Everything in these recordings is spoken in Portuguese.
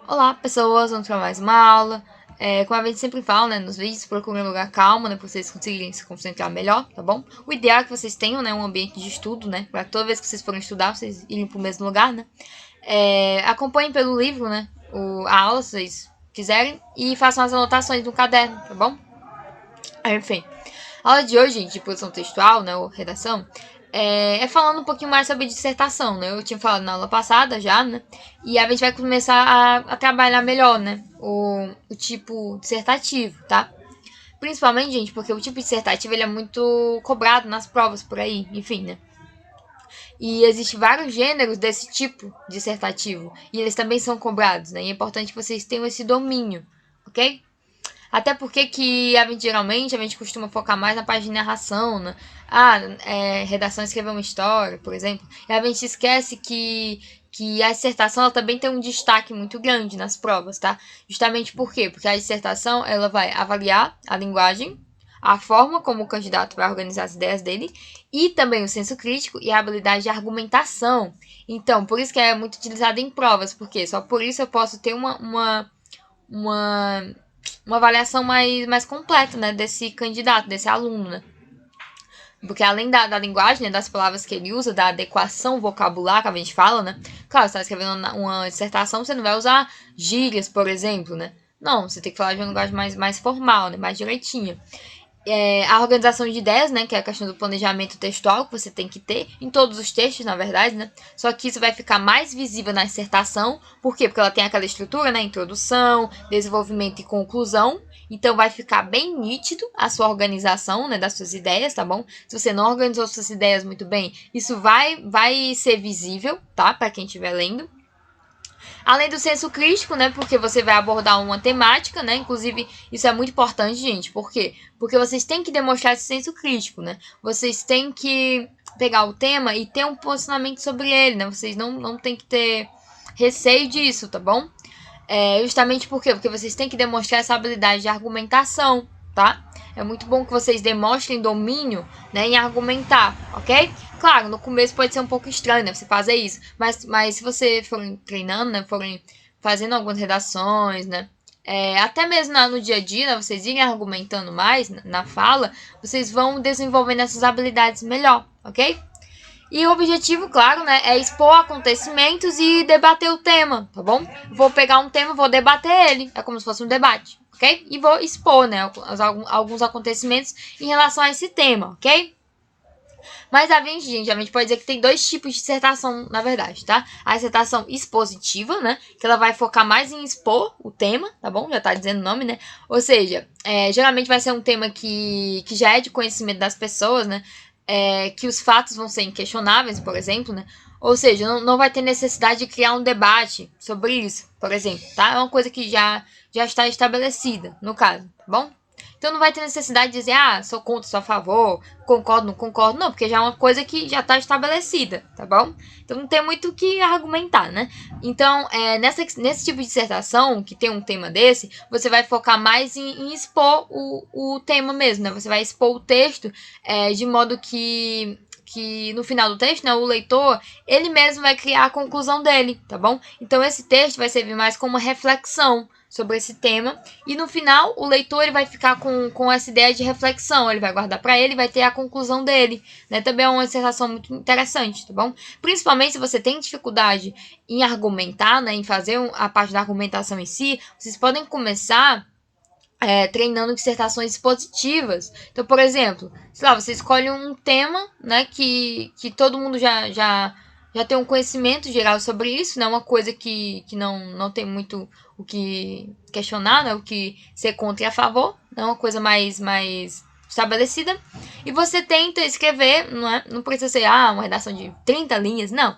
Olá, pessoas, vamos para mais uma aula. Como a gente sempre fala, né, nos vídeos, procurem um lugar calmo, né, para vocês conseguirem se concentrar melhor, tá bom? O ideal é que vocês tenham, né, um ambiente de estudo, né, para toda vez que vocês forem estudar, vocês irem para o mesmo lugar, né. Acompanhem pelo livro, né, a aula, se vocês quiserem, e façam as anotações no caderno, tá bom? Enfim, a aula de hoje, gente, de produção textual, né, ou redação, é falando um pouquinho mais sobre dissertação, né? Eu tinha falado na aula passada já, né? E a gente vai começar a trabalhar melhor, né? O tipo dissertativo, tá? Principalmente, gente, porque o tipo dissertativo ele é muito cobrado nas provas por aí, enfim, né? E existem vários gêneros desse tipo dissertativo. E eles também são cobrados, né? E é importante que vocês tenham esse domínio, ok? Até porque que geralmente a gente costuma focar mais na parte de narração, né? Redação escrever uma história, por exemplo. E a gente esquece que a dissertação ela também tem um destaque muito grande nas provas, tá? Justamente por quê? Porque a dissertação ela vai avaliar a linguagem, a forma como o candidato vai organizar as ideias dele e também o senso crítico e a habilidade de argumentação. Então, por isso que é muito utilizado em provas, porque só por isso eu posso ter uma avaliação mais completa, né, desse candidato, desse aluno, né? Porque além da linguagem, né, das palavras que ele usa, da adequação vocabular que a gente fala, né? Claro, você está escrevendo uma dissertação, você não vai usar gírias, por exemplo, né? Não, você tem que falar de uma linguagem mais formal, né? Mais direitinha. A organização de ideias, né, que é a questão do planejamento textual que você tem que ter em todos os textos, na verdade, né? Só que isso vai ficar mais visível na dissertação, por quê? Porque ela tem aquela estrutura, né, introdução, desenvolvimento e conclusão. Então vai ficar bem nítido a sua organização, né, das suas ideias, tá bom? Se você não organizou suas ideias muito bem, isso vai ser visível, tá? Para quem estiver lendo. Além do senso crítico, né? Porque você vai abordar uma temática, né? Inclusive, isso é muito importante, gente. Por quê? Porque vocês têm que demonstrar esse senso crítico, né? Vocês têm que pegar o tema e ter um posicionamento sobre ele, né? Vocês não têm que ter receio disso, tá bom? Justamente por quê? Porque vocês têm que demonstrar essa habilidade de argumentação, tá? É muito bom que vocês demonstrem domínio, né, em argumentar, ok? Claro, no começo pode ser um pouco estranho, né, você fazer isso, mas se você forem treinando, né, forem fazendo algumas redações, né, até mesmo no dia a dia, né, vocês irem argumentando mais na fala, vocês vão desenvolvendo essas habilidades melhor, ok? E o objetivo, claro, né, é expor acontecimentos e debater o tema, tá bom? Vou pegar um tema, vou debater ele, é como se fosse um debate, ok? E vou expor, né, alguns acontecimentos em relação a esse tema, ok? Mas a gente pode dizer que tem dois tipos de dissertação, na verdade, tá? A dissertação expositiva, né, que ela vai focar mais em expor o tema, tá bom? Já tá dizendo o nome, né? Ou seja, geralmente vai ser um tema que já é de conhecimento das pessoas, né? Que os fatos vão ser inquestionáveis, por exemplo, né? Ou seja, não vai ter necessidade de criar um debate sobre isso, por exemplo, tá? É uma coisa que já está estabelecida, no caso, tá bom? Então não vai ter necessidade de dizer, sou contra, sou a favor, concordo, não concordo, não, porque já é uma coisa que já está estabelecida, tá bom? Então não tem muito o que argumentar, né? Então, nesse tipo de dissertação, que tem um tema desse, você vai focar mais em expor o tema mesmo, né? Você vai expor o texto de modo que no final do texto, né, o leitor, ele mesmo vai criar a conclusão dele, tá bom? Então esse texto vai servir mais como uma reflexão sobre esse tema e no final o leitor ele vai ficar com essa ideia de reflexão, ele vai guardar para ele e vai ter a conclusão dele, né? Também é uma sensação muito interessante, tá bom? Principalmente se você tem dificuldade em argumentar, né, em fazer a parte da argumentação em si, vocês podem começar treinando dissertações expositivas. Então, por exemplo, sei lá, você escolhe um tema, né, que todo mundo já tem um conhecimento geral sobre isso, né, uma coisa que não tem muito o que questionar, né, o que ser contra e a favor, né, uma coisa mais estabelecida. E você tenta escrever, não precisa ser uma redação de 30 linhas, não.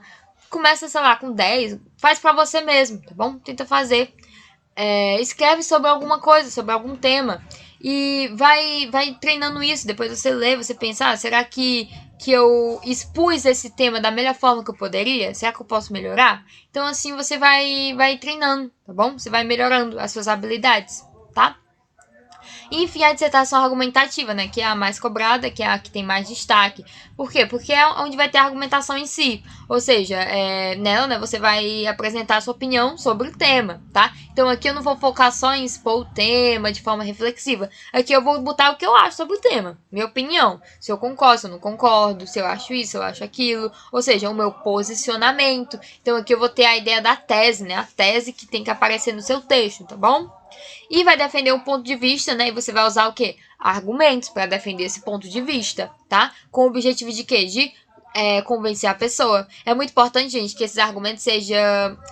Começa, sei lá, com 10, faz para você mesmo, tá bom? Tenta fazer escreve sobre alguma coisa, sobre algum tema. E vai treinando isso. Depois você lê, você pensa, será que eu expus esse tema da melhor forma que eu poderia? Será que eu posso melhorar? Então, assim, você vai treinando, tá bom? Você vai melhorando as suas habilidades, tá? E, enfim, a dissertação argumentativa, né, que é a mais cobrada, que é a que tem mais destaque. Por quê? Porque é onde vai ter a argumentação em si. Ou seja, nela, né, você vai apresentar a sua opinião sobre o tema, tá? Então aqui eu não vou focar só em expor o tema de forma reflexiva. Aqui eu vou botar o que eu acho sobre o tema, minha opinião. Se eu concordo, se eu não concordo, se eu acho isso, se eu acho aquilo. Ou seja, o meu posicionamento. Então aqui eu vou ter a ideia da tese, né? A tese que tem que aparecer no seu texto, tá bom? E vai defender um ponto de vista, né? E você vai usar o quê? Argumentos para defender esse ponto de vista, tá? Com o objetivo de quê? De convencer a pessoa. É muito importante, gente, que esses argumentos sejam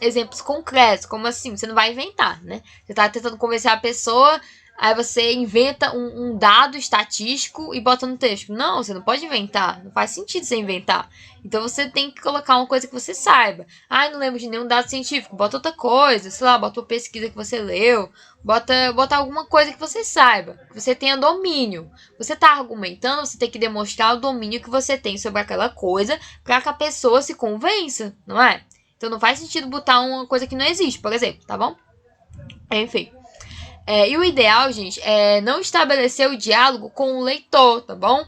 exemplos concretos. Como assim? Você não vai inventar, né? Você tá tentando convencer a pessoa, aí você inventa um dado estatístico e bota no texto. Não, você não pode inventar. Não faz sentido você inventar. Então você tem que colocar uma coisa que você saiba. Ah, não lembro de nenhum dado científico. Bota outra coisa, sei lá, bota uma pesquisa que você leu. Bota alguma coisa que você saiba, que você tenha domínio. Você está argumentando, você tem que demonstrar o domínio que você tem sobre aquela coisa para que a pessoa se convença, não é? Então não faz sentido botar uma coisa que não existe, por exemplo, tá bom? Enfim. E o ideal, gente, é não estabelecer o diálogo com o leitor, tá bom?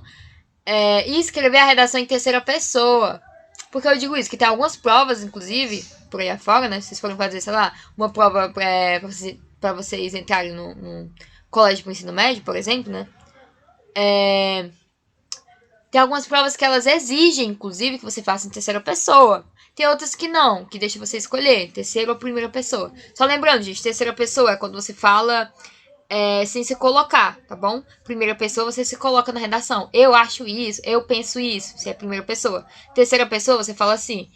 E escrever a redação em terceira pessoa. Por que eu digo isso? Que tem algumas provas, inclusive, por aí afora, né? Se vocês forem fazer, sei lá, uma prova para vocês entrarem no colégio para ensino médio, por exemplo, né? Tem algumas provas que elas exigem, inclusive, que você faça em terceira pessoa. Tem outras que não, que deixa você escolher, terceira ou primeira pessoa. Só lembrando, gente, terceira pessoa é quando você fala sem se colocar, tá bom? Primeira pessoa, você se coloca na redação. Eu acho isso, eu penso isso, se é primeira pessoa. Terceira pessoa, você fala assim,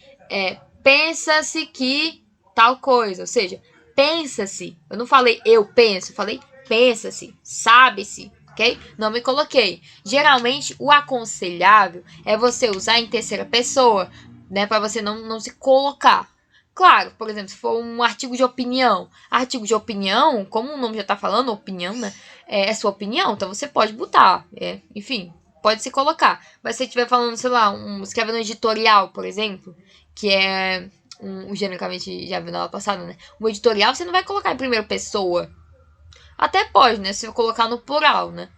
pensa-se que tal coisa. Ou seja, pensa-se. Eu não falei eu penso, eu falei pensa-se, sabe-se, ok? Não me coloquei. Geralmente, o aconselhável é você usar em terceira pessoa, né? Para você não se colocar. Claro, por exemplo, se for um artigo de opinião. Artigo de opinião, como o nome já tá falando, opinião, né? É sua opinião, então você pode botar. Enfim, pode se colocar. Mas se você estiver falando, sei lá, escrevendo um editorial, por exemplo, que é um gênero que a gente já viu na aula passada, né? Um editorial você não vai colocar em primeira pessoa. Até pode, né? Se eu colocar no plural, né?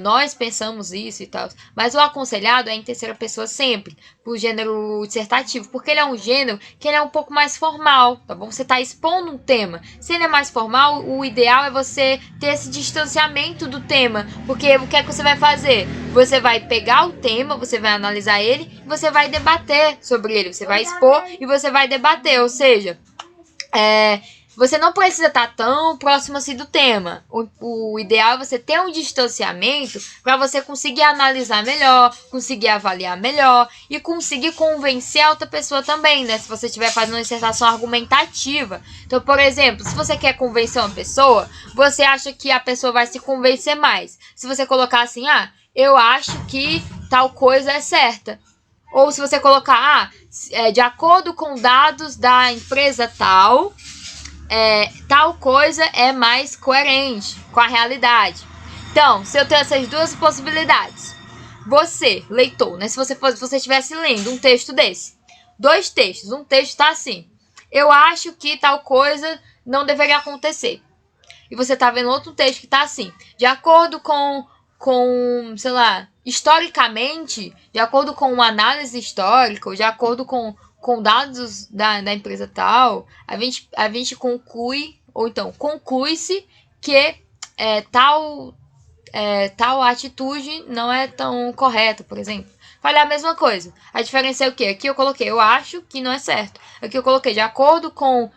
Nós pensamos isso e tal. Mas o aconselhado é em terceira pessoa sempre, pro gênero dissertativo, porque ele é um gênero que ele é um pouco mais formal, tá bom? Você tá expondo um tema. Se ele é mais formal, o ideal é você ter esse distanciamento do tema, porque o que é que você vai fazer? Você vai pegar o tema, você vai analisar ele, e você vai debater sobre ele, você vai expor e você vai debater, ou seja, você não precisa estar tão próximo assim do tema. O ideal é você ter um distanciamento para você conseguir analisar melhor, conseguir avaliar melhor e conseguir convencer a outra pessoa também, né? Se você estiver fazendo uma dissertação argumentativa. Então, por exemplo, se você quer convencer uma pessoa, você acha que a pessoa vai se convencer mais. Se você colocar assim, eu acho que tal coisa é certa. Ou se você colocar, de acordo com dados da empresa tal, tal coisa é mais coerente com a realidade. Então, se eu tenho essas duas possibilidades, você, leitor, né? Se você estivesse lendo um texto desse, dois textos, um texto tá assim, eu acho que tal coisa não deveria acontecer. E você tá vendo outro texto que tá assim, de acordo com, sei lá, historicamente, de acordo com uma análise histórica, ou de acordo com dados da empresa tal, a gente conclui, ou então conclui-se que tal atitude não é tão correta, por exemplo. Falei a mesma coisa. A diferença é o quê? Aqui eu coloquei, eu acho que não é certo. Aqui eu coloquei, de acordo com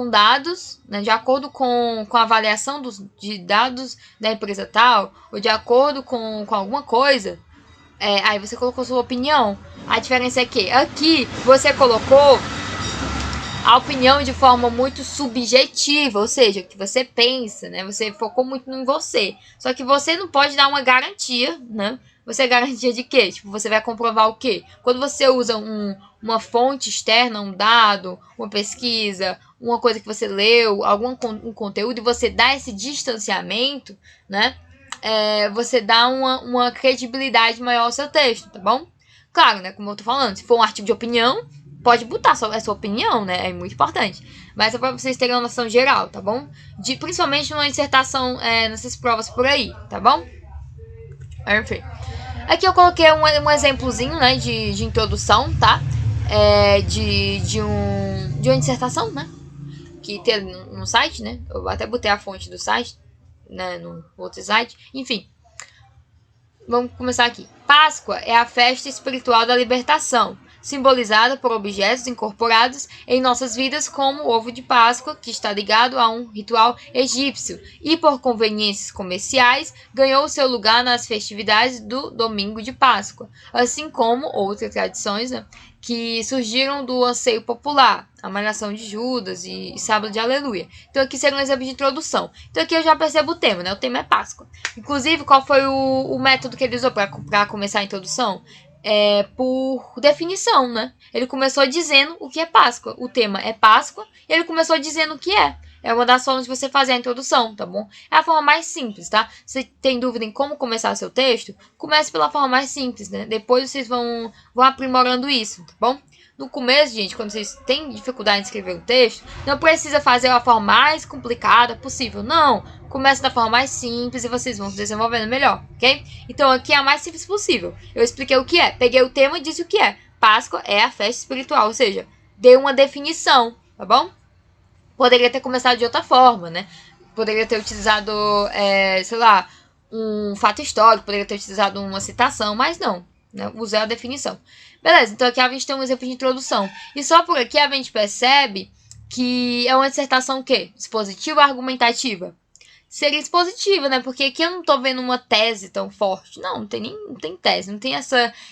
dados, né, de acordo com a avaliação de dados da empresa tal, ou de acordo com alguma coisa, aí você colocou sua opinião. A diferença é que aqui você colocou a opinião de forma muito subjetiva, ou seja, que você pensa, né? Você focou muito em você. Só que você não pode dar uma garantia, né? Você é garantia de quê? Tipo, você vai comprovar o quê? Quando você usa uma fonte externa, um dado, uma pesquisa, uma coisa que você leu, um conteúdo, e você dá esse distanciamento, né? Você dá uma credibilidade maior ao seu texto, tá bom? Claro, né? Como eu tô falando, se for um artigo de opinião, pode botar a sua opinião, né? É muito importante. Mas é pra vocês terem uma noção geral, tá bom? Principalmente numa dissertação, nessas provas por aí, tá bom? Enfim. Aqui eu coloquei um exemplozinho, né, de introdução, tá? De uma dissertação, né? Que tem no site, né? Eu até botei a fonte do site, né, no outro site. Enfim, vamos começar aqui. Páscoa é a festa espiritual da libertação, simbolizada por objetos incorporados em nossas vidas, como o ovo de Páscoa, que está ligado a um ritual egípcio, e por conveniências comerciais ganhou seu lugar nas festividades do domingo de Páscoa, assim como outras tradições, né, que surgiram do anseio popular, a malhação de Judas e sábado de Aleluia. Então aqui será um exemplo de introdução. Então aqui eu já percebo o tema, né? O tema é Páscoa. Inclusive, qual foi o método que ele usou para começar a introdução? Por definição, né? Ele começou dizendo o que é Páscoa. O tema é Páscoa e ele começou dizendo o que é. É uma das formas de você fazer a introdução, tá bom? É a forma mais simples, tá? Se tem dúvida em como começar seu texto, comece pela forma mais simples, né? Depois vocês vão aprimorando isso, tá bom? No começo, gente, quando vocês têm dificuldade em escrever um texto, não precisa fazer a forma mais complicada possível. Não! Comece da forma mais simples e vocês vão se desenvolvendo melhor, ok? Então aqui é a mais simples possível. Eu expliquei o que é, peguei o tema e disse o que é. Páscoa é a festa espiritual, ou seja, dei uma definição, tá bom? Poderia ter começado de outra forma, né? Poderia ter utilizado, sei lá, um fato histórico, poderia ter utilizado uma citação, mas não, né? Usei a definição. Beleza, então aqui a gente tem um exemplo de introdução. E só por aqui a gente percebe que é uma dissertação o quê? Expositiva ou argumentativa? Seria expositiva, né? Porque aqui eu não tô vendo uma tese tão forte. Não tem tese, não tem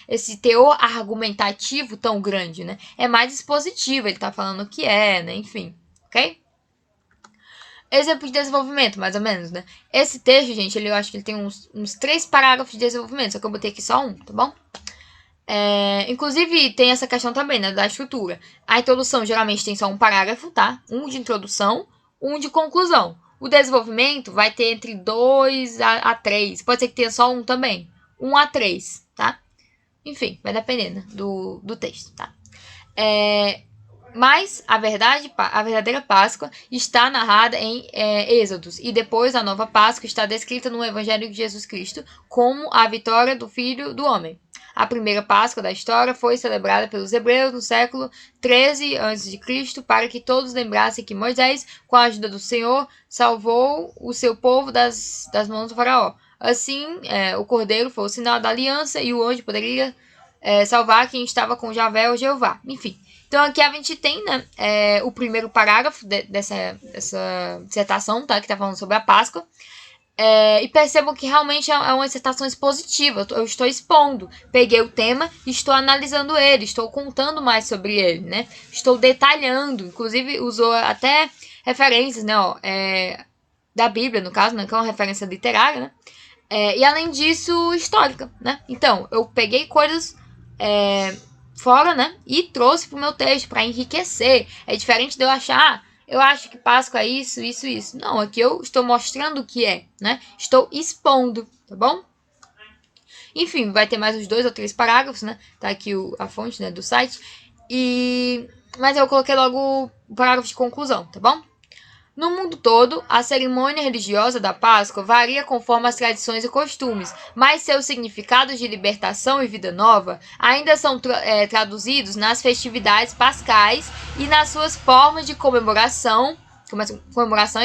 esse teor argumentativo tão grande, né? É mais expositivo, ele tá falando o que é, né? Enfim, ok? Exemplo de desenvolvimento, mais ou menos, né? Esse texto, gente, eu acho que ele tem uns 3 parágrafos de desenvolvimento, só que eu botei aqui só um, tá bom? Inclusive, tem essa questão também, né, da estrutura. A introdução geralmente tem só um parágrafo, tá? Um de introdução, um de conclusão. O desenvolvimento vai ter entre 2 a 3. Pode ser que tenha só um também. 1 a 3, tá? Enfim, vai dependendo do texto, tá? Mas a verdadeira Páscoa está narrada em Êxodos, e depois a nova Páscoa está descrita no Evangelho de Jesus Cristo como a vitória do Filho do Homem. A primeira Páscoa da história foi celebrada pelos hebreus no século 13 a.C., para que todos lembrassem que Moisés, com a ajuda do Senhor, salvou o seu povo das mãos do faraó. Assim, o cordeiro foi o sinal da aliança e o anjo poderia salvar quem estava com Javé ou Jeová. Enfim, então aqui a gente tem, né, o primeiro parágrafo dessa dissertação, tá, que está falando sobre a Páscoa. E percebam que realmente é uma dissertação expositiva. Eu estou expondo. Peguei o tema e estou analisando ele. Estou contando mais sobre ele, né? Estou detalhando. Inclusive, usou até referências, né? Da Bíblia, no caso, né? Que é uma referência literária, né? E além disso, histórica, né? Então, eu peguei coisas fora, né? E trouxe pro meu texto para enriquecer. É diferente de eu achar... eu acho que Páscoa é isso, isso, isso. Não, aqui eu estou mostrando o que é, né? Estou expondo, tá bom? Enfim, vai ter mais uns 2 ou 3 parágrafos, né? Tá aqui a fonte, né, do site. Mas eu coloquei logo o parágrafo de conclusão, tá bom? No mundo todo, a cerimônia religiosa da Páscoa varia conforme as tradições e costumes, mas seus significados de libertação e vida nova ainda são traduzidos nas festividades pascais e nas suas formas de comemorações,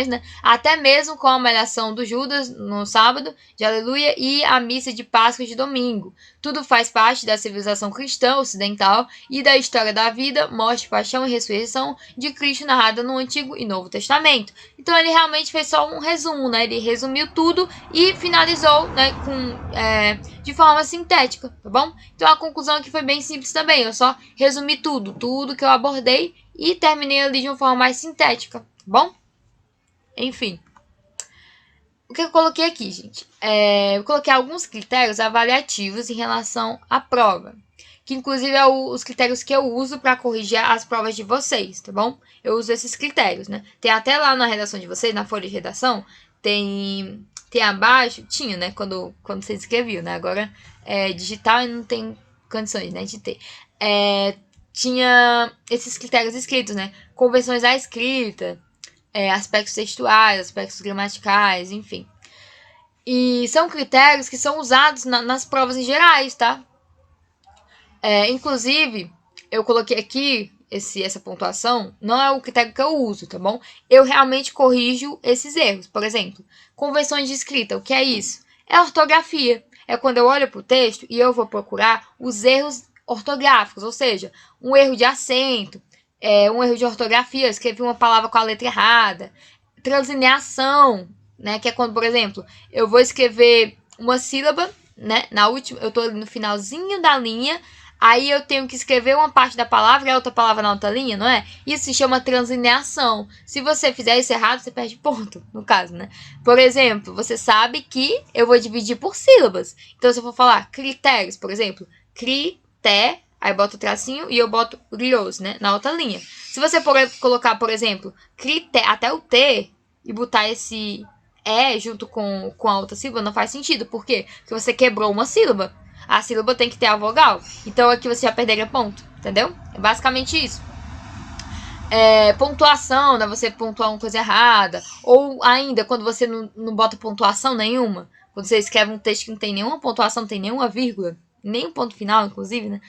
né? Até mesmo com a malhação do Judas no sábado de Aleluia e a missa de Páscoa de domingo. Tudo faz parte da civilização cristã ocidental e da história da vida, morte, paixão e ressurreição de Cristo narrada no Antigo e Novo Testamento. Então ele realmente fez só um resumo, né? Ele resumiu tudo e finalizou, né, de forma sintética, tá bom? Então a conclusão aqui foi bem simples também. Eu só resumi tudo que eu abordei e terminei ali de uma forma mais sintética, tá bom? Enfim. O que eu coloquei aqui, gente? Eu coloquei alguns critérios avaliativos em relação à prova, que inclusive é os critérios que eu uso para corrigir as provas de vocês, tá bom? Eu uso esses critérios, né? Tem até lá na redação de vocês, na folha de redação, tem abaixo, tinha, né? Quando vocês escreviam, né? Agora é digital e não tem condições, né, de ter. tinha esses critérios escritos, né? Convenções da escrita, aspectos textuais, aspectos gramaticais, enfim. E são critérios que são usados nas provas em gerais, tá? Inclusive, eu coloquei aqui essa pontuação, não é o critério que eu uso, tá bom? Eu realmente corrijo esses erros. Por exemplo, convenções de escrita, o que é isso? É ortografia. É quando eu olho para o texto e eu vou procurar os erros ortográficos, ou seja, um erro de acento, um erro de ortografia, eu escrevi uma palavra com a letra errada, translineação, né, que é quando, por exemplo, eu vou escrever uma sílaba, né, na última, eu estou no finalzinho da linha, aí eu tenho que escrever uma parte da palavra e a outra palavra na outra linha, não é? Isso se chama translineação. Se você fizer isso errado, você perde ponto, no caso, né? Por exemplo, você sabe que eu vou dividir por sílabas. Então, se eu for falar critérios, por exemplo, crité, aí eu boto o tracinho e eu boto rios, né? Na outra linha. Se você colocar, por exemplo, crité, até o T, e botar esse junto com a outra sílaba, não faz sentido. Por quê? Porque você quebrou uma sílaba. A sílaba tem que ter a vogal. Então aqui você já perderia ponto, entendeu? É basicamente isso. Pontuação, né? Você pontuar uma coisa errada. Ou ainda, quando você não bota pontuação nenhuma. Quando você escreve um texto que não tem nenhuma pontuação, não tem nenhuma vírgula, nem um ponto final, inclusive, né?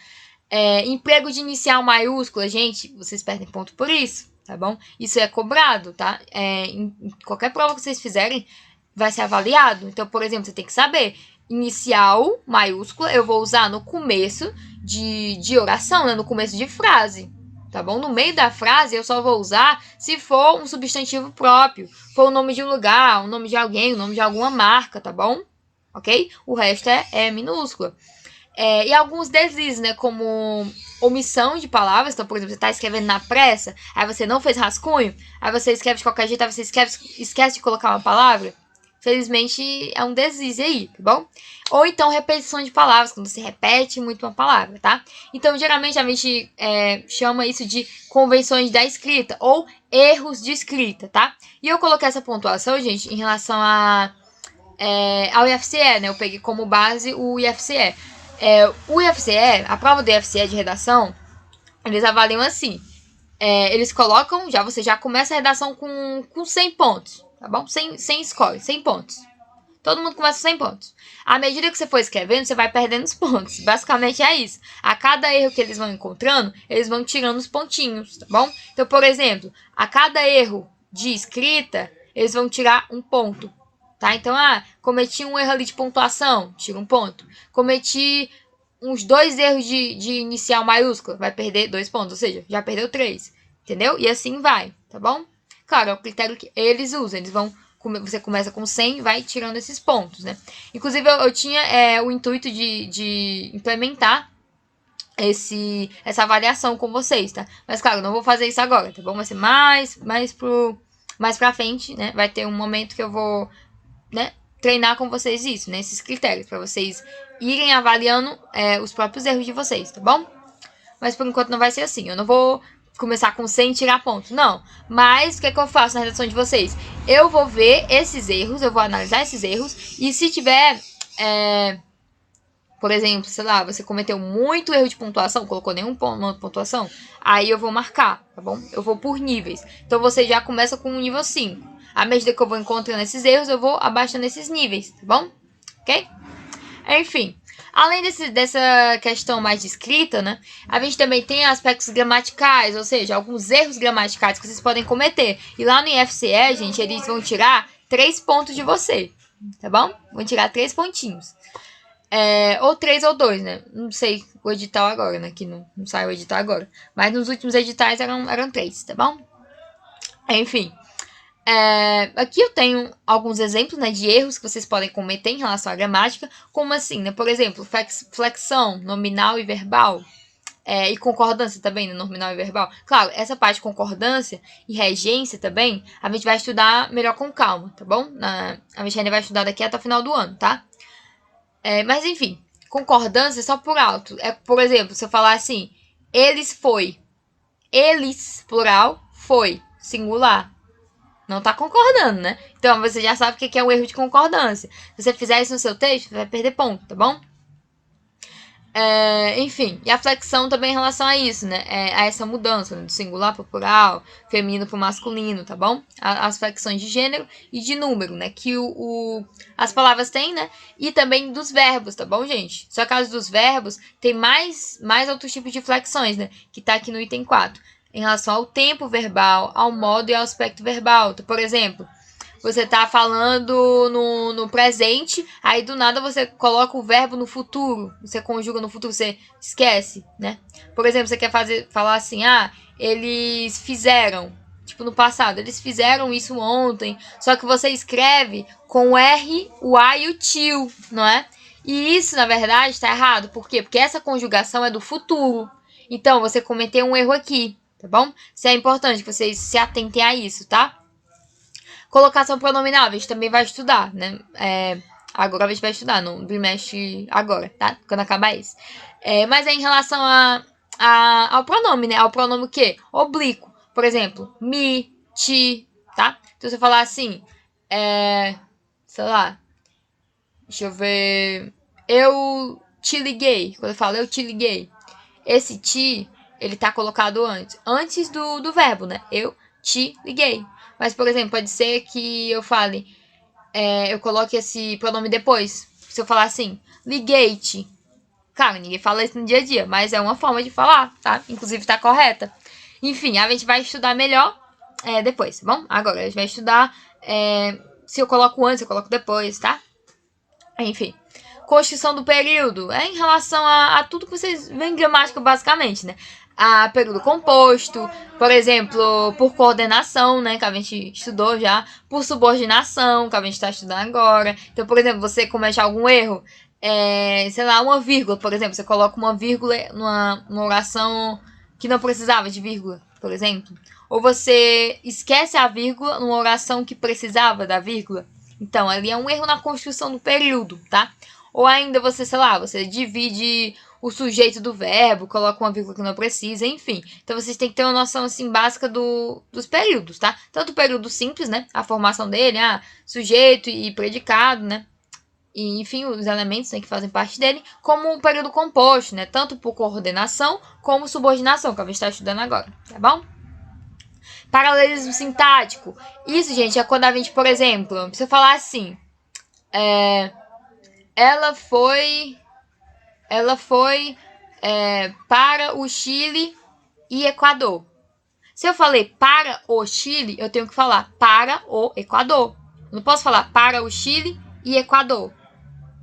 Emprego de inicial maiúscula, gente, vocês perdem ponto por isso, tá bom? Isso é cobrado, tá? Em qualquer prova que vocês fizerem, vai ser avaliado. Então, por exemplo, você tem que saber, inicial maiúscula eu vou usar no começo de oração, né? No começo de frase, tá bom? No meio da frase eu só vou usar se for um substantivo próprio, for o nome de um lugar, o nome de alguém, o nome de alguma marca, tá bom? Ok? O resto é minúscula. E alguns deslizes, né? Como omissão de palavras. Então, por exemplo, você está escrevendo na pressa, aí você não fez rascunho, aí você escreve de qualquer jeito, aí você esquece de colocar uma palavra. Felizmente é um deslize aí, tá bom? Ou então repetição de palavras, quando você repete muito uma palavra, tá? Então, geralmente a gente chama isso de convenções da escrita ou erros de escrita, tá? E eu coloquei essa pontuação, gente, em relação ao IFCE, né? Eu peguei como base o IFCE. O IFCE, a prova do IFCE de redação, eles avaliam assim. Eles colocam, você já começa a redação com 100 pontos, tá bom? Sem score, 100 pontos. Todo mundo começa com 100 pontos. À medida que você for escrevendo, você vai perdendo os pontos. Basicamente é isso. A cada erro que eles vão encontrando, eles vão tirando os pontinhos, tá bom? Então, por exemplo, a cada erro de escrita, eles vão tirar um ponto. Tá? Então, cometi um erro ali de pontuação, tira um ponto. Cometi uns 2 erros de inicial maiúscula, vai perder 2 pontos, ou seja, já perdeu 3, entendeu? E assim vai, tá bom? Claro, é o critério que eles usam, você começa com 100 e vai tirando esses pontos, né? Inclusive, eu tinha o intuito de implementar essa avaliação com vocês, tá? Mas, claro, não vou fazer isso agora, tá bom? Vai ser mais pra frente, né? Vai ter um momento que eu vou, né, treinar com vocês isso, né, esses critérios, para vocês irem avaliando os próprios erros de vocês, tá bom? Mas por enquanto não vai ser assim. Eu não vou começar com 100 e tirar ponto, não. Mas o que é que eu faço na redação de vocês? Eu vou ver esses erros, eu vou analisar esses erros, e se tiver, por exemplo, sei lá, você cometeu muito erro de pontuação, colocou nenhum ponto de pontuação, aí eu vou marcar, tá bom? Eu vou por níveis. Então você já começa com o nível 5. À medida que eu vou encontrando esses erros, eu vou abaixando esses níveis, tá bom? Ok? Enfim, além dessa questão mais de escrita, né? A gente também tem aspectos gramaticais, ou seja, alguns erros gramaticais que vocês podem cometer. E lá no IFCE, gente, eles vão tirar 3 pontos de você, tá bom? Vão tirar 3 pontinhos. Ou 3 ou 2, né? Não sei o edital agora, né? Que não sai o edital agora. Mas nos últimos editais eram 3, tá bom? Enfim. Aqui eu tenho alguns exemplos, né, de erros que vocês podem cometer em relação à gramática, como assim, né? Por exemplo, flexão, nominal e verbal, e concordância também, né, nominal e verbal. Claro, essa parte de concordância e regência também, a gente vai estudar melhor com calma, tá bom? A gente ainda vai estudar daqui até o final do ano, tá? Mas enfim, concordância só por alto. Por exemplo, se eu falar assim, eles foi. Eles, plural, foi, singular. Não tá concordando, né? Então, você já sabe o que é um erro de concordância. Se você fizer isso no seu texto, você vai perder ponto, tá bom? Enfim, e a flexão também em relação a isso, né? A essa mudança, né? Do singular para o plural, feminino para o masculino, tá bom? As flexões de gênero e de número, né? Que as palavras têm, né? E também dos verbos, tá bom, gente? Só que caso dos verbos, tem mais outros tipos de flexões, né? Que tá aqui no item 4. Em relação ao tempo verbal, ao modo e ao aspecto verbal. Então, por exemplo, você tá falando no presente, aí do nada você coloca o verbo no futuro, você conjuga no futuro, você esquece, né? Por exemplo, você quer falar assim, eles fizeram, tipo no passado, eles fizeram isso ontem, só que você escreve com o R, o A e o tio, não é? E isso, na verdade, tá errado. Por quê? Porque essa conjugação é do futuro. Então, você cometeu um erro aqui, tá bom? Isso é importante que vocês se atentem a isso, tá? Colocação pronominal, a gente também vai estudar, né? Agora a gente vai estudar, no bimestre agora, tá? Quando acabar isso. Mas em relação ao pronome, né? Ao pronome o quê? Oblíquo. Por exemplo, me, ti, tá? Então você falar assim, sei lá, deixa eu ver, eu te liguei. Quando eu falo eu te liguei, esse ti, ele tá colocado antes do verbo, né? Eu te liguei. Mas, por exemplo, pode ser que eu fale, eu coloque esse pronome depois. Se eu falar assim, liguei-te. Cara, ninguém fala isso no dia a dia, mas é uma forma de falar, tá? Inclusive tá correta. Enfim, a gente vai estudar melhor depois, tá bom? Agora, a gente vai estudar se eu coloco antes, eu coloco depois, tá? Enfim. Construção do período é em relação a tudo que vocês veem em gramática, basicamente, né? A período composto, por exemplo, por coordenação, né? Que a gente estudou já. Por subordinação, que a gente está estudando agora. Então, por exemplo, você comete algum erro, sei lá, uma vírgula, por exemplo. Você coloca uma vírgula numa oração que não precisava de vírgula, por exemplo. Ou você esquece a vírgula numa oração que precisava da vírgula. Então, ali é um erro na construção do período, tá? Ou ainda você, sei lá, você divide o sujeito do verbo, coloca uma vírgula que não precisa, enfim. Então, vocês têm que ter uma noção, assim, básica dos períodos, tá? Tanto o período simples, né? A formação dele, sujeito e predicado, né? E, enfim, os elementos, né, que fazem parte dele, como o período composto, né? Tanto por coordenação como subordinação, que a gente está estudando agora, tá bom? Paralelismo sintático. Isso, gente, é quando a gente, por exemplo, se eu falar assim, ela foi para o Chile e Equador. Se eu falei para o Chile, eu tenho que falar para o Equador. Não posso falar para o Chile e Equador.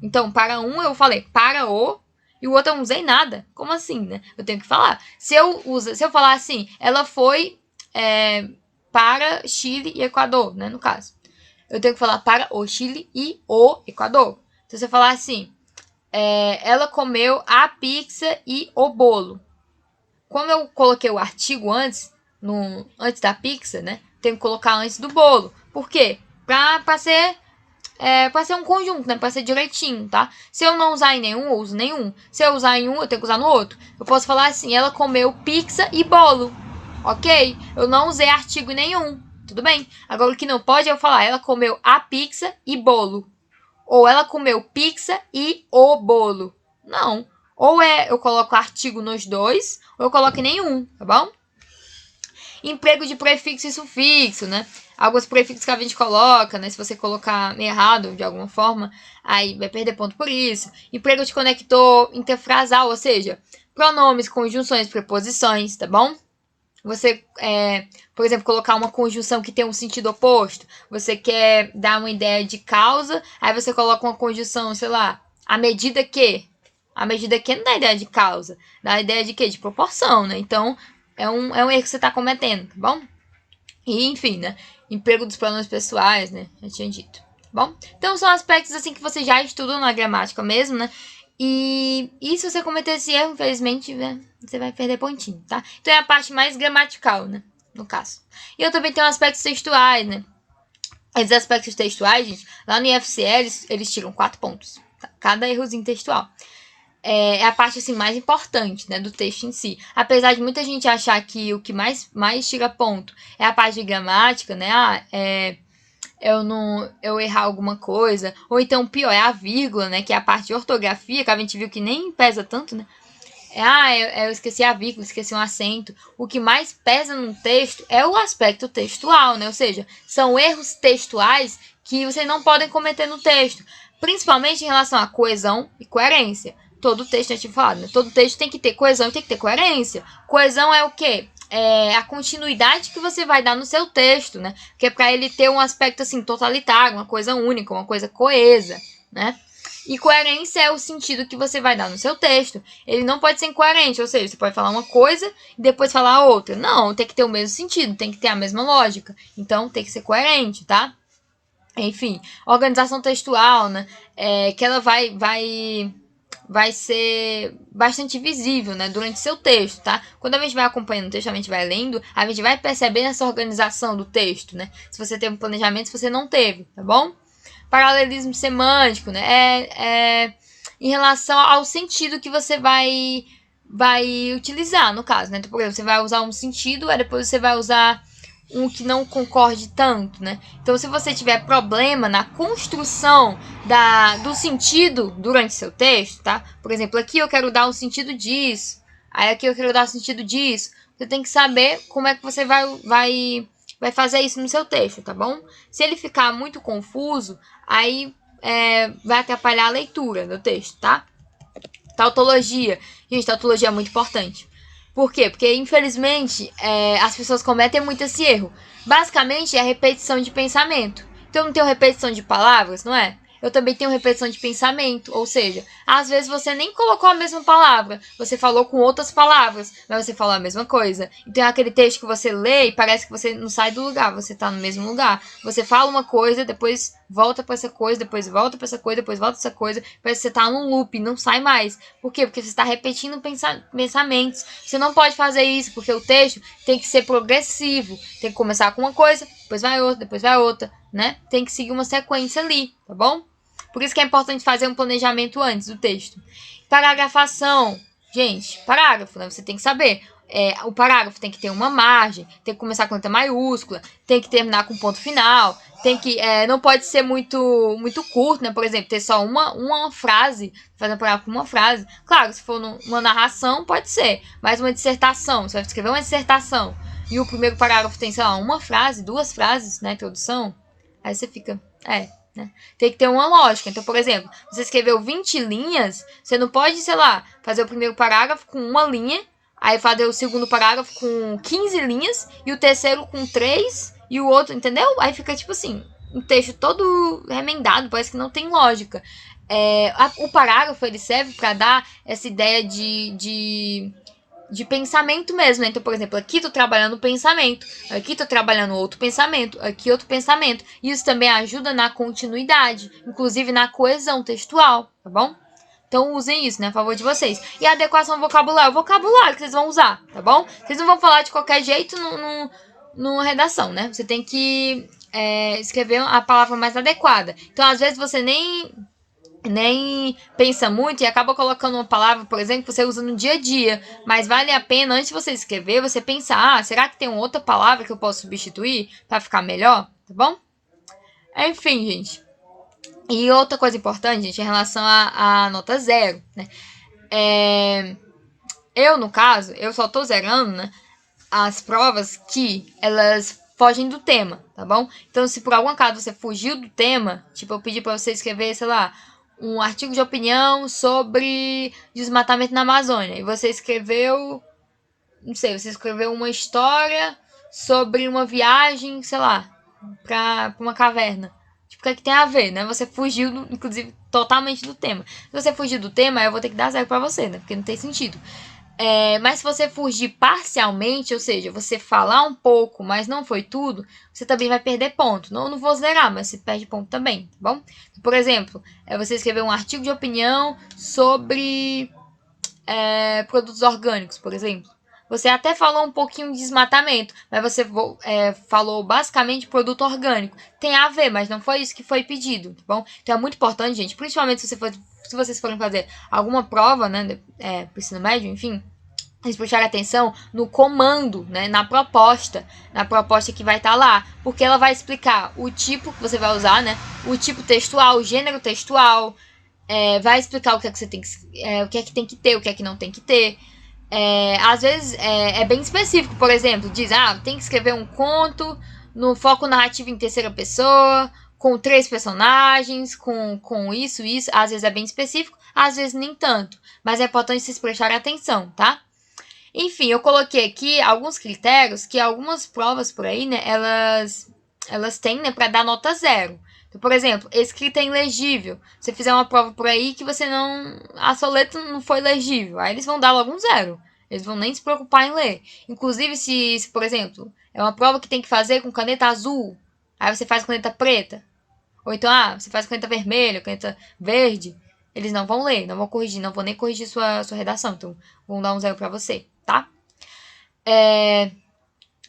Então, para um eu falei para o e o outro eu não usei nada. Como assim, né? Eu tenho que falar. Se eu falar assim, ela foi para Chile e Equador, né? No caso, eu tenho que falar para o Chile e o Equador. Então, se eu falar assim, ela comeu a pizza e o bolo. Como eu coloquei o artigo antes da pizza, né? Tenho que colocar antes do bolo. Por quê? Pra ser um conjunto, né? Pra ser direitinho, tá? Se eu não usar em nenhum, eu uso nenhum. Se eu usar em um, eu tenho que usar no outro. Eu posso falar assim, ela comeu pizza e bolo. Ok? Eu não usei artigo nenhum. Tudo bem? Agora o que não pode é eu falar, ela comeu a pizza e bolo. Ou ela comeu pizza e o bolo. Não. Ou eu coloco artigo nos dois, ou eu coloco em nenhum, tá bom? Emprego de prefixo e sufixo, né? Alguns prefixos que a gente coloca, né? Se você colocar errado de alguma forma, aí vai perder ponto por isso. Emprego de conector interfrasal, ou seja, pronomes, conjunções, preposições, tá bom? Você, por exemplo, colocar uma conjunção que tem um sentido oposto. Você quer dar uma ideia de causa, aí você coloca uma conjunção, sei lá, à medida que. A medida que não dá ideia de causa, dá ideia de quê? De proporção, né? Então, é um erro que você está cometendo, tá bom? E, enfim, né? Emprego dos pronomes pessoais, né? Já tinha dito, tá bom? Então, são aspectos, assim, que você já estudou na gramática mesmo, né? E se você cometer esse erro, infelizmente, né, você vai perder pontinho, tá? Então é a parte mais gramatical, né? No caso. E eu também tenho aspectos textuais, né? Esses aspectos textuais, gente, lá no IFCE, eles tiram 4 pontos. Tá? Cada errozinho textual. É a parte, assim, mais importante, né? Do texto em si. Apesar de muita gente achar que o que mais tira ponto é a parte de gramática, né? eu errar alguma coisa, ou então pior, é a vírgula, né, que é a parte de ortografia, que a gente viu que nem pesa tanto, né? Eu esqueci a vírgula, esqueci um acento. O que mais pesa num texto é o aspecto textual, né? Ou seja, são erros textuais que vocês não podem cometer no texto, principalmente em relação à coesão e coerência. Todo texto, a gente fala, né? Todo texto tem que ter coesão e tem que ter coerência. Coesão é o quê? É a continuidade que você vai dar no seu texto, né? Que é para ele ter um aspecto assim totalitário, uma coisa única, uma coisa coesa, né? E coerência é o sentido que você vai dar no seu texto. Ele não pode ser incoerente, ou seja, você pode falar uma coisa e depois falar outra. Não, tem que ter o mesmo sentido, tem que ter a mesma lógica. Então, tem que ser coerente, tá? Enfim, organização textual, né? Que ela vai ser bastante visível, né, durante seu texto, tá? Quando a gente vai acompanhando o texto, a gente vai lendo, a gente vai percebendo essa organização do texto, né? Se você teve um planejamento, se você não teve, tá bom? Paralelismo semântico, né? Em relação ao sentido que você vai utilizar, no caso, né? Então, por exemplo, você vai usar um sentido, aí depois você vai usar um que não concorde tanto, né? Então, se você tiver problema na construção do sentido durante seu texto, tá? Por exemplo, aqui eu quero dar um sentido disso, aí aqui eu quero dar o sentido disso. Você tem que saber como é que você vai fazer isso no seu texto, tá bom? Se ele ficar muito confuso, aí vai atrapalhar a leitura do texto, tá? Tautologia. Gente, tautologia é muito importante. Por quê? Porque, infelizmente, as pessoas cometem muito esse erro. Basicamente, é a repetição de pensamento. Então, eu não tenho repetição de palavras, não é? Eu também tenho repetição de pensamento, ou seja, às vezes você nem colocou a mesma palavra, você falou com outras palavras, mas você falou a mesma coisa. Então é aquele texto que você lê e parece que você não sai do lugar, você tá no mesmo lugar. Você fala uma coisa, depois volta para essa coisa, depois volta para essa coisa, depois volta para essa coisa, parece que você tá num loop, não sai mais. Por quê? Porque você está repetindo pensamentos. Você não pode fazer isso, porque o texto tem que ser progressivo, tem que começar com uma coisa, depois vai outra, né? Tem que seguir uma sequência ali, tá bom? Por isso que é importante fazer um planejamento antes do texto. Paragrafação. Gente, parágrafo, né? Você tem que saber. O parágrafo tem que ter uma margem, tem que começar com letra maiúscula, tem que terminar com ponto final, não pode ser muito curto, né? Por exemplo, ter só uma frase, fazer um parágrafo com uma frase. Claro, se for uma narração, pode ser, mas uma dissertação, você vai escrever uma dissertação e o primeiro parágrafo tem, sei lá, uma frase, duas frases na introdução, aí você fica, né? Tem que ter uma lógica. Então, por exemplo, você escreveu 20 linhas, você não pode, sei lá, fazer o primeiro parágrafo com uma linha, aí fazer o segundo parágrafo com 15 linhas, e o terceiro com 3, e o outro, entendeu? Aí fica tipo assim, um texto todo remendado, parece que não tem lógica. O parágrafo, ele serve para dar essa ideia de pensamento mesmo, né? Então, por exemplo, aqui tô trabalhando o pensamento, aqui tô trabalhando outro pensamento, aqui outro pensamento. Isso também ajuda na continuidade, inclusive na coesão textual, tá bom? Então usem isso, né, a favor de vocês. E a adequação ao vocabulário, o vocabulário que vocês vão usar, tá bom? Vocês não vão falar de qualquer jeito numa redação, né? Você tem que escrever a palavra mais adequada. Então, às vezes, você nem pensa muito e acaba colocando uma palavra, por exemplo, que você usa no dia a dia. Mas vale a pena, antes de você escrever, você pensar, será que tem uma outra palavra que eu posso substituir para ficar melhor? Tá bom? Enfim, gente. E outra coisa importante, gente, em relação à nota zero, né? Eu, no caso, eu só tô zerando, né, as provas que elas fogem do tema, tá bom? Então, se por algum acaso você fugiu do tema, tipo, eu pedi pra você escrever, sei lá, um artigo de opinião sobre desmatamento na Amazônia, e você escreveu, não sei, você escreveu uma história sobre uma viagem, sei lá, pra uma caverna. Tipo, o que é que tem a ver, né? Você fugiu, inclusive, totalmente do tema. Se você fugir do tema, eu vou ter que dar zero pra você, né? Porque não tem sentido. Mas se você fugir parcialmente, ou seja, você falar um pouco, mas não foi tudo, você também vai perder ponto. Não vou zerar, mas você perde ponto também, tá bom? Por exemplo, você escrever um artigo de opinião sobre produtos orgânicos, por exemplo. Você até falou um pouquinho de desmatamento, mas você falou basicamente produto orgânico. Tem a ver, mas não foi isso que foi pedido, tá bom? Então é muito importante, gente, principalmente se vocês forem fazer alguma prova, né, pro ensino médio, enfim, vocês prestarem atenção no comando, né, na proposta que vai estar lá, porque ela vai explicar o tipo que você vai usar, né, o tipo textual, o gênero textual, vai explicar o que é que você tem o que é que tem que ter, o que é que não tem que ter. Às vezes é bem específico, por exemplo, diz, tem que escrever um conto no foco narrativo em terceira pessoa, com 3 personagens, com isso, às vezes é bem específico, às vezes nem tanto, mas é importante vocês prestarem atenção, tá? Enfim, eu coloquei aqui alguns critérios que algumas provas por aí, né, elas têm, né, para dar nota 0. Então, por exemplo, escrita ilegível. Se você fizer uma prova por aí que você a sua letra não foi legível, aí eles vão dar logo um 0. Eles vão nem se preocupar em ler. Inclusive, se, por exemplo, é uma prova que tem que fazer com caneta azul, aí você faz caneta preta. Ou então, você faz caneta vermelha, caneta verde. Eles não vão ler, não vão corrigir, não vão nem corrigir sua redação. Então, vão dar um 0 para você, tá?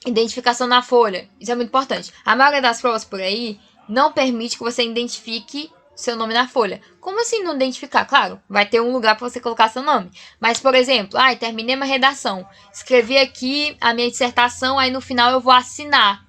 Identificação na folha. Isso é muito importante. A maioria das provas por aí não permite que você identifique seu nome na folha. Como assim não identificar? Claro, vai ter um lugar para você colocar seu nome. Mas, por exemplo, terminei uma redação. Escrevi aqui a minha dissertação, aí no final eu vou assinar.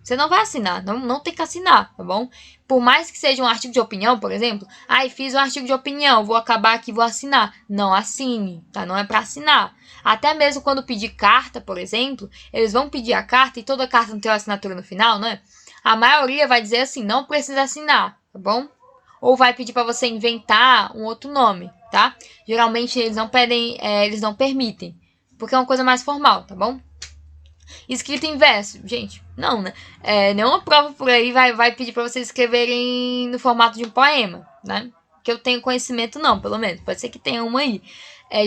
Você não vai assinar, não tem que assinar, tá bom? Por mais que seja um artigo de opinião, por exemplo, fiz um artigo de opinião, vou acabar aqui, vou assinar. Não assine, tá? Não é para assinar. Até mesmo quando pedir carta, por exemplo, eles vão pedir a carta e toda carta não tem uma assinatura no final, né? A maioria vai dizer assim, não precisa assinar, tá bom? Ou vai pedir para você inventar um outro nome, tá? Geralmente eles não pedem, eles não permitem, porque é uma coisa mais formal, tá bom? Escrita em verso. Gente, não, né? Nenhuma prova por aí vai pedir para vocês escreverem no formato de um poema, né? Que eu tenho conhecimento não, pelo menos. Pode ser que tenha uma aí.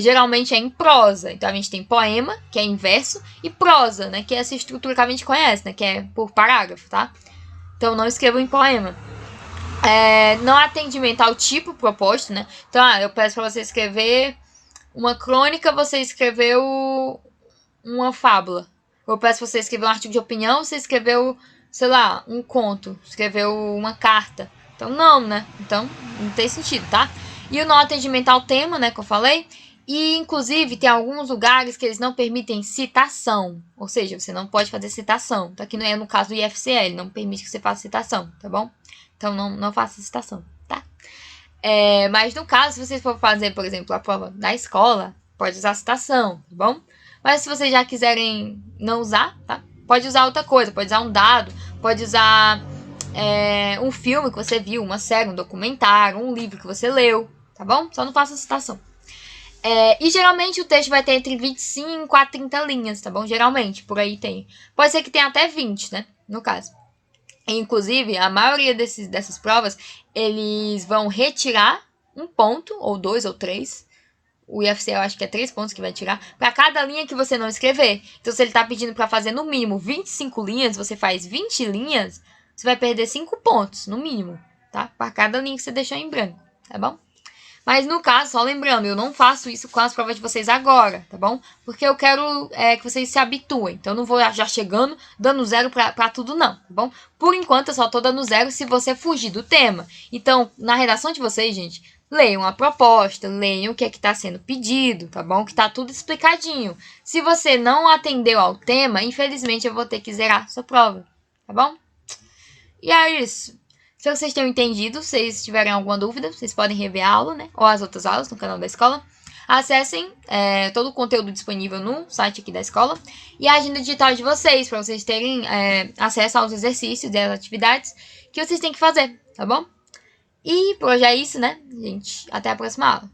Geralmente é em prosa. Então a gente tem poema, que é em verso, e prosa, né? Que é essa estrutura que a gente conhece, né? Que é por parágrafo, tá? Então não escrevam em poema. Não há atendimento ao tipo proposto, né? Então, eu peço para você escrever uma crônica, você escreveu uma fábula. Eu peço pra você escrever um artigo de opinião, você escreveu, sei lá, um conto, escreveu uma carta. Então, não, né? Então, não tem sentido, tá? E o não atendimento ao tema, né, que eu falei. E, inclusive, tem alguns lugares que eles não permitem citação. Ou seja, você não pode fazer citação. Então, aqui não é no caso do IFCL, não permite que você faça citação, tá bom? Então, não faça citação, tá? Mas, no caso, se vocês for fazer, por exemplo, a prova da escola, pode usar citação, tá bom? Mas se vocês já quiserem não usar, tá? Pode usar outra coisa, pode usar um dado, pode usar um filme que você viu, uma série, um documentário, um livro que você leu, tá bom? Só não faça citação. E geralmente o texto vai ter entre 25 a 30 linhas, tá bom? Geralmente, por aí tem. Pode ser que tenha até 20, né? No caso. Inclusive, a maioria dessas provas, eles vão retirar um ponto, ou 2 ou 3. O IFC eu acho que é 3 pontos que vai tirar para cada linha que você não escrever. Então, se ele tá pedindo para fazer no mínimo 25 linhas, você faz 20 linhas, você vai perder 5 pontos, no mínimo, tá? Para cada linha que você deixou em branco, tá bom? Mas no caso, só lembrando, eu não faço isso com as provas de vocês agora, tá bom? Porque eu quero que vocês se habituem. Então, eu não vou já chegando dando 0 pra tudo, não, tá bom? Por enquanto, eu só tô dando 0 se você fugir do tema. Então, na redação de vocês, gente, leiam a proposta, leiam o que é que está sendo pedido, tá bom? Que tá tudo explicadinho. Se você não atendeu ao tema, infelizmente eu vou ter que zerar sua prova, tá bom? E é isso. Se vocês tenham entendido, se vocês tiverem alguma dúvida, vocês podem rever a aula, né? Ou as outras aulas no canal da escola. Acessem todo o conteúdo disponível no site aqui da escola. E a agenda digital de vocês, para vocês terem acesso aos exercícios e às atividades que vocês têm que fazer, tá bom? E por hoje é isso, né, gente? Até a próxima aula.